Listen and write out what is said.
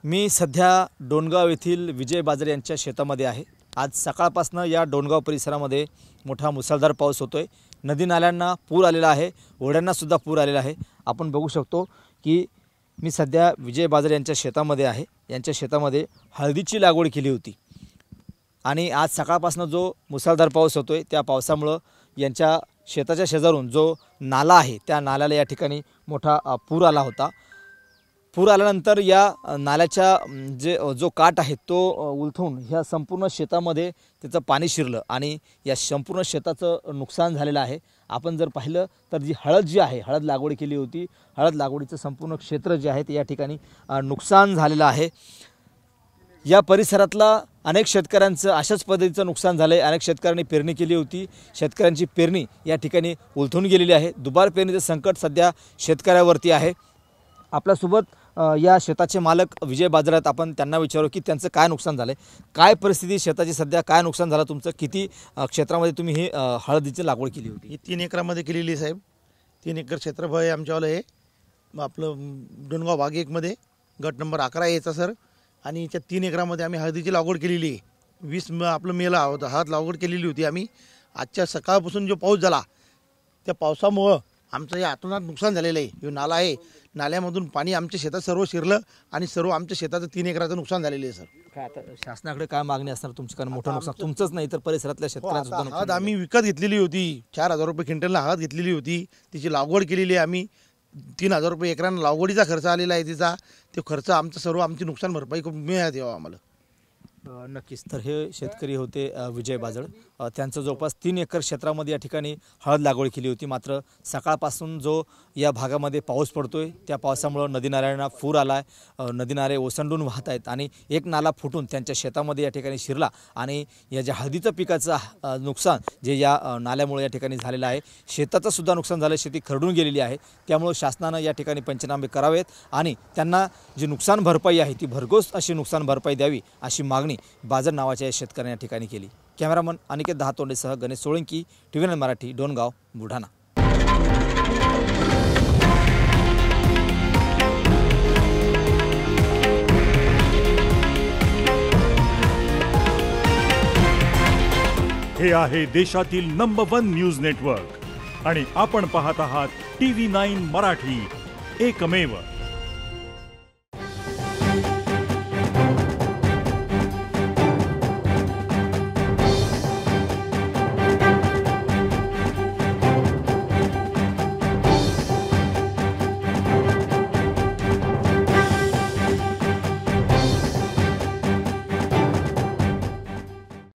मी सध्या डोणगाव येथील विजय बाजरे यांच्या शेतामध्ये आहे। आज सकाळपासून या डोणगाव परिसरामध्ये मोठा मुसळधार पाऊस होतोय। नदी नाल्यांना पूर आलेला आहे, ओढ्यांना सुद्धा पूर आलेला आहे। आपण बघू शकतो की मी सध्या विजय बाजरे यांच्या शेतामध्ये आहे। यांच्या शेतामध्ये हळदीची लागवड केली होती आणि आज सकाळपासून जो मुसळधार पाऊस होतोय त्या पावसामुळे यांच्या शेताच्या शेजारून जो नाला आहे त्या नाल्याला या ठिकाणी मोठा पूर आला होता। पूर आल्यानंतर या नाल्याच्या जो काठ आहे तो उलथून ह्या संपूर्ण शेतामध्ये त्याचं पाणी शिरलं आणि या संपूर्ण शेताचं नुकसान झालेलं आहे। आपण जर पाहिलं तर जी हळद आहे, हळद लागवड केली होती, हळद लागवडीचं संपूर्ण क्षेत्र जे आहे ते या ठिकाणी नुकसान झालेलं आहे। या परिसरातला अनेक शेतकऱ्यांचं अशाच पद्धतीचं नुकसान झालं आहे। अनेक शेतकऱ्यांनी पेरणी केली होती, शेतकऱ्यांची पेरणी या ठिकाणी उलथून गेलेली आहे। दुबार पेरणीचं संकट सध्या शेतकऱ्यावरती आहे। आपल्यासोबत या शेताचे मालक विजय बाजरे आहेत। आपण त्यांना विचारू की त्यांचं काय नुकसान झालं, काय परिस्थिती शेताची सध्या, काय नुकसान झालं तुमचं, किती क्षेत्रामध्ये तुम्ही ही हळदीची लागवड केली होती? ही 3 एकरामध्ये केलेली साहेब। 3 एकर क्षेत्रफळ आहे आमच्यावालं हे। आपलं डोणगाव भाग 1 मध्ये गट नंबर 11 यायचा सर। आणि त्या 3 एकरामध्ये आम्ही हळदीची लागवड केलेली आहे। 20 आपलं मेला होता हळद लागवड केलेली होती आम्ही। आजच्या सकाळपासून जो पाऊस झाला त्या पावसामुळं आमचं या अतोनात नुकसान झालेलं आहे। जो नाला आहे, नाल्यामधून पाणी आमच्या शेतात सर्व शिरलं आणि सर्व आमच्या शेताचं 3 एकराचं नुकसान झालेलं आहे सर। काय आता शासनाकडे काय मागणी असणार तुमची? कारण मोठं नुकसान तुमचंच नाही तर परिसरातल्या शेतकऱ्यांचं सुद्धा नुकसान हळद आम्ही विकत घेतलेली होती, 4000 रुपये क्विंटलला हळद घेतलेली होती। तिची लागवड केलेली आहे आम्ही। 3000 रुपये एकरानं लागवडीचा खर्च आलेला आहे तिचा। तो खर्च आमचं सर्व आमची नुकसान भरपाई मिळत यावं आम्हाला। नक्कीच। तर हे शेतकरी होते विजय बाजरे। त्यांचं जवळपास 3 एकर क्षेत्रामध्ये या ठिकाणी हळद लागवड केली होती। मात्र सकाळपासून जो या भागामध्ये पाऊस पडतोय त्या पावसामुळे नदी नाल्यांना पूर आला आहे, नदी नाले ओसंडून वाहत आहेत आणि एक नाला फुटून त्यांच्या शेतामध्ये या ठिकाणी शिरला आणि या ज्या हळदीचं पिकाचं नुकसान जे या नाल्यामुळे या ठिकाणी झालेलं आहे, शेताचं सुद्धा नुकसान झालं, शेती खरडून गेलेली आहे। त्यामुळे शासनानं या ठिकाणी पंचनामे करावेत आणि त्यांना जी नुकसान भरपाई आहे ती भरघोस अशी नुकसान भरपाई द्यावी अशी मागणी बाजर नावाच्या शेतकऱ्यांनी या ठिकाणी केली। कॅमेरामन अनिकेत दहातोंडेसह गणेश सोळंकी, TV9 मराठी, डोणगाव, बुलढाणा। हे आहे देशातील नंबर 1 न्यूज नेटवर्क आणि आपण पाहत आहात TV9 मराठी, एकमेव।